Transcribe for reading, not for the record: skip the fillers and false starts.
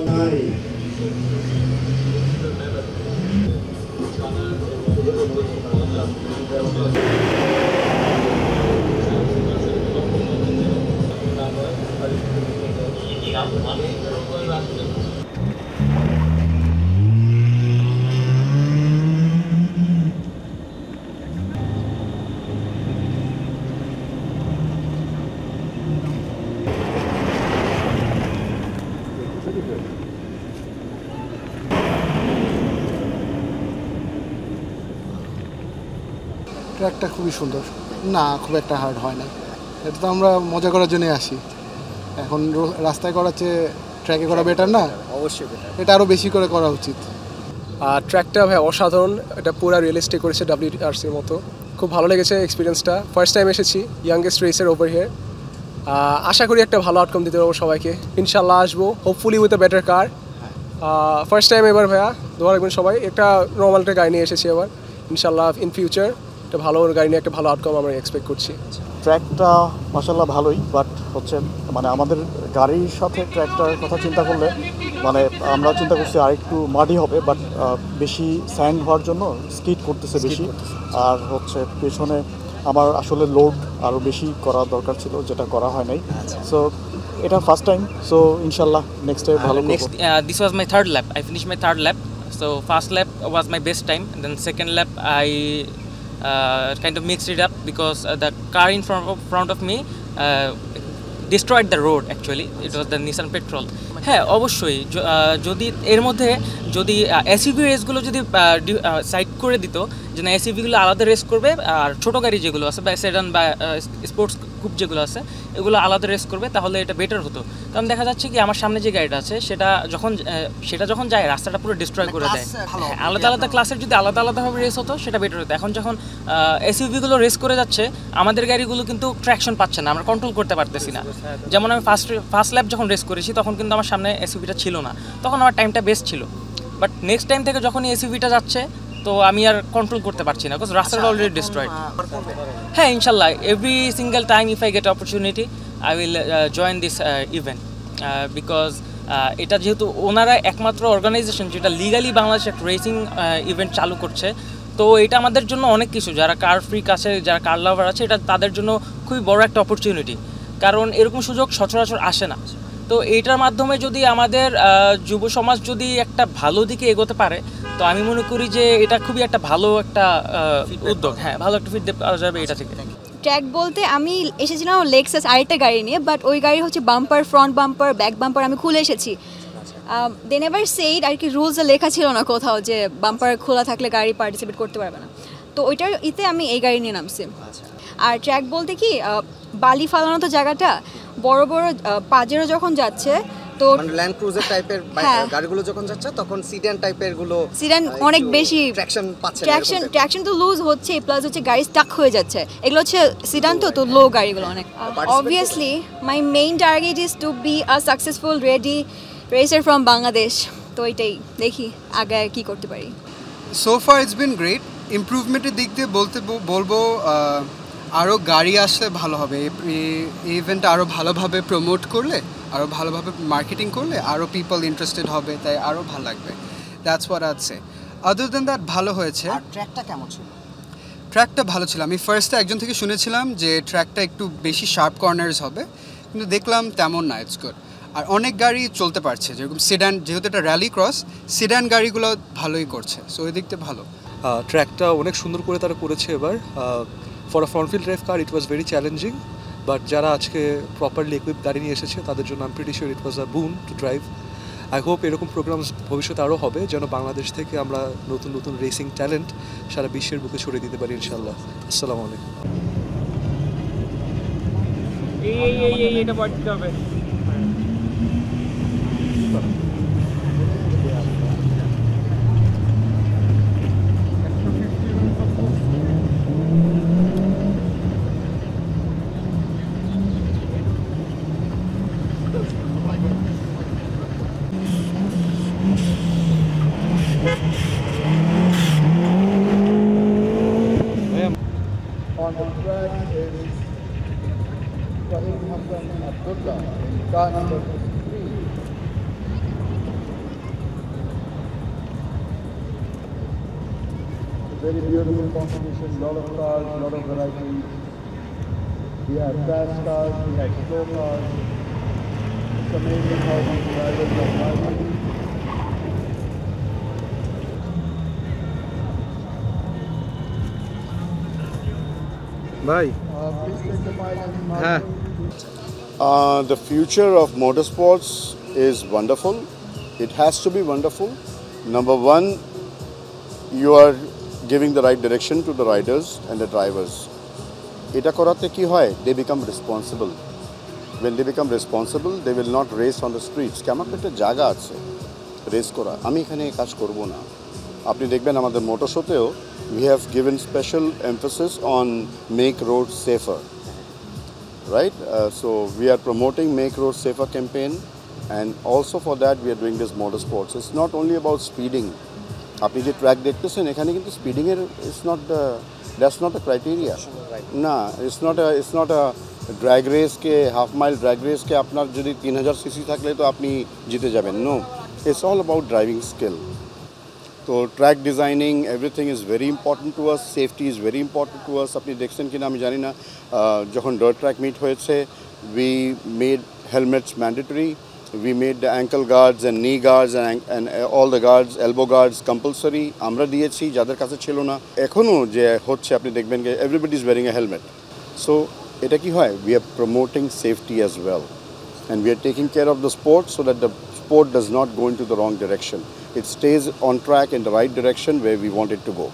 নাই। ট্র্যাকটা খুবই সুন্দর, না খুব একটা হার্ড হয় না। এটা তো আমরা মজা করার জন্যই আসি। এখন রাস্তায় করার চেয়ে ট্র্যাকে করা বেটার না? অবশ্যই বেটার, এটা আরও বেশি করে করা উচিত। ট্র্যাকটা ভাই অসাধারণ, এটা পুরো রিয়েলিস্টিক করেছে WRCর মতো। খুব ভালো লেগেছে এক্সপিরিয়েন্সটা, ফার্স্ট টাইম এসেছি ইয়াংগেস্ট রেসার ওভার হিয়ার। আশা করি একটা ভালো আউটকাম দিতে পারবো সবাইকে, ইনশাল্লাহ আসবো hopefully with a better car. First time এবার ভাইয়া দোয়া রাখবেন সবাই। একটা নর্মাল একটা গাড়ি নিয়ে এসেছি এবার, ইনশাল্লাহ ইন ফিউচার একটা ভালো গাড়ি নিয়ে একটা ভালো আউটকাম আমরা এক্সপেক্ট করছি। ট্র্যাকটা মাশাআল্লাহ ভালোই, বাট হচ্ছে মানে আমাদের গাড়ির সাথে ট্র্যাকটার কথা চিন্তা করলে মানে আমরা চিন্তা করছি আরেকটু মাটি হবে, বাট বেশি স্যান্ড হওয়ার জন্য স্কিড করতেছে বেশি। আর হচ্ছে পেছনে আমার আসলে লোড আরও বেশি করা দরকার ছিল, যেটা করা হয় নাই। সো এটা ফার্স্ট টাইম, সো ইনশাল্লাহ নেক্সট টাইম ভালো করব। This was my third lap. I finished my third lap. So first lap was my best time, and then second lap I kind of mixed it up because the car in front of me destroyed the road. Actually, it was the Nissan Petrol. হ্যাঁ অবশ্যই, যদি এর মধ্যে যদি SUV রেসগুলো যদি side করে দিত, যে না এসইউভিগুলো আলাদা রেস করবে আর ছোটো গাড়ি যেগুলো আছে বা সেডান বা স্পোর্টস গ্রুপ যেগুলো আছে এগুলো আলাদা রেস করবে, তাহলে এটা বেটার হতো। কারণ দেখা যাচ্ছে কি আমার সামনে যে গাড়িটা আছে সেটা যখন যায় রাস্তাটা পুরো ডিস্ট্রয় করে দেয়। আলাদা আলাদা ক্লাসের যদি আলাদা আলাদাভাবে রেস হতো সেটা বেটার হতো। এখন যখন এসইউভিগুলো রেস করে যাচ্ছে, আমাদের গাড়িগুলো কিন্তু ট্র্যাকশন পাচ্ছে না, আমরা কন্ট্রোল করতে পারতেছি না। যেমন আমি ফার্স্ট ল্যাপ যখন রেস করেছি তখন কিন্তু আমার সামনে এসইউভিটা ছিল না, তখন আমার টাইমটা বেস্ট ছিল। বাট নেক্সট টাইম থেকে যখন এসইউভিটা যাচ্ছে তো আমি আর কন্ট্রোল করতে পারছি না, বিকজ রাস্তাটা অলরেডি ডিস্ট্রয়েড। হ্যাঁ ইনশাল্লাহ, every single time if I get opportunity I will join this event, because এটা যেহেতু ওনারা একমাত্র অর্গানাইজেশন যেটা লিগালি বাংলাদেশে একটা রেসিং ইভেন্ট চালু করছে, তো এটা আমাদের জন্য অনেক কিছু। যারা কার ফ্রিক আছে, যারা কার লাভার আছে, এটা তাদের জন্য খুবই বড় একটা অপরচুনিটি, কারণ এরকম সুযোগ সচরাচর আসে না। তো এইটার মাধ্যমে যদি আমাদের যুব সমাজ যদি একটা ভালো দিকে এগোতে পারে, তো আমি মনে করি যে এটা খুবই একটা ভালো একটা উদ্যোগ। হ্যাঁ, ভালো একটা ফিডব্যাক পাওয়া যাবে এটা থেকে। ট্র্যাক বলতে আমি এসেছিলাম লেক্সাস আরেকটা গাড়ি নিয়ে, বাট ওই গাড়ি হচ্ছে bumper, front bumper, back bumper আমি খুলে এসেছি। দে নেভার সেইড আর কি, রুলসে লেখা ছিল না কোথাও যে বাম্পার খোলা থাকলে গাড়ি পার্টিসিপেট করতে পারবে না। তো ওইটার আমি এই গাড়ি নিয়ে নামছি। আর ট্র্যাক বলতে কি বালি ফালানো তো জায়গাটা, বড় বড় পাজেরো যখন যাচ্ছে তো ল্যান্ড ক্রুজার টাইপের গাড়িগুলো যখন যাচ্ছে তখন সিডান টাইপের গুলো, সিডান অনেক বেশি ট্র্যাকশন পাচ্ছে, ট্র্যাকশন তো লুজ হচ্ছে, প্লাস হচ্ছে গাড়ি স্টাক হয়ে যাচ্ছে। এগুলো হচ্ছে সিডান তো লো গাড়িগুলো অনেক। Obviously my main target is to be a successful rally racer from Bangladesh. তো এটাই দেখি আগে কি করতে পারি। So far it's been great. ইমপ্রুভমেন্টের দিক দিয়ে বলবো আরও গাড়ি আসলে ভালো হবে। এই ইভেন্টটা আরও ভালোভাবে প্রমোট করলে, আরও ভালোভাবে মার্কেটিং করলে আরও পিপল ইন্টারেস্টেড হবে, তাই আরও ভালো লাগবে। That's what I'd say. Other than that ভালো হয়েছে। আর ট্র্যাকটা কেমন ছিল? ট্র্যাকটা ভালো ছিল। আমি ফার্স্টে একজন থেকে শুনেছিলাম যে ট্র্যাকটা একটু বেশি শার্প কর্নার্স হবে, কিন্তু দেখলাম তেমন না, ইটস গুড। আর অনেক গাড়ি চলতে পারছে, যেরকম সিডান, যেহেতু এটা র্যালি ক্রস, সিডান গাড়িগুলো ভালোই করছে, সো ওই দিকতে ভালো। ট্র্যাকটা অনেক সুন্দর করে তারা করেছে এবার। For a front wheel drive car it was very challenging, but যারা আজকে প্রপারলি ইকুইপ গাড়ি নিয়ে এসেছে তাদের জন্য I am pretty sure it was a boon to drive. I hope এরকম প্রোগ্রাম ভবিষ্যতে আরও হবে, যেন বাংলাদেশ থেকে আমরা নতুন নতুন রেসিং ট্যালেন্ট সারা বিশ্বের বুকে ছড়িয়ে দিতে পারি ইনশাল্লাহ। আসসালামু আলাইকুম। এটা পড়তে হবে। On the track is Fahim Hassan Abdullah, car number 3. very beautiful competition, lot of cars, lot of varieties. We have fast cars, we have slow cars. It's amazing how these drivers are driving. ভাই Please take the mic and হ্যাঁ The future of motorsports is wonderful. It has to be wonderful. Number one, you are giving the right direction to the riders and the drivers. Eta korate ki hoy, they become responsible. When they become responsible, they will not race on the streets. Ki amar ekta jaga ache race kora. Ami ekhane kaj korbo na. Apni dekhben amader motor showteo we have given special emphasis on make roads safer. Right? So we are promoting Make Roads Safer campaign, and also for that we are doing this motorsports. It's not only about speeding. আপনি যে track দেখতেছেন এখানে কিন্তু speeding এর that's not the criteria. না, it's not a drag race ke half mile drag race ke আপনার যদি 3000 CC থাকলে তো আপনি জিতে যাবেন. No, it's all about driving skill. তো track designing everything is very important to us, safety is very important to us. আপনি দেখছেন কিনা আমি জানি না, যখন ডার্ট ট্র্যাক মিট হয়েছে we made helmets mandatory, we made the ankle guards and knee guards and all the guards, elbow guards compulsory আমরা দিয়েছি যাদের কাছে ছিল না. এখনও যে হচ্ছে আপনি দেখবেন যে everybody is wearing a helmet. So এটা কি হয়, we are promoting safety as well and we are taking care of the sport so that the sport does not go into the wrong direction. It stays on track in the right direction where we want it to go.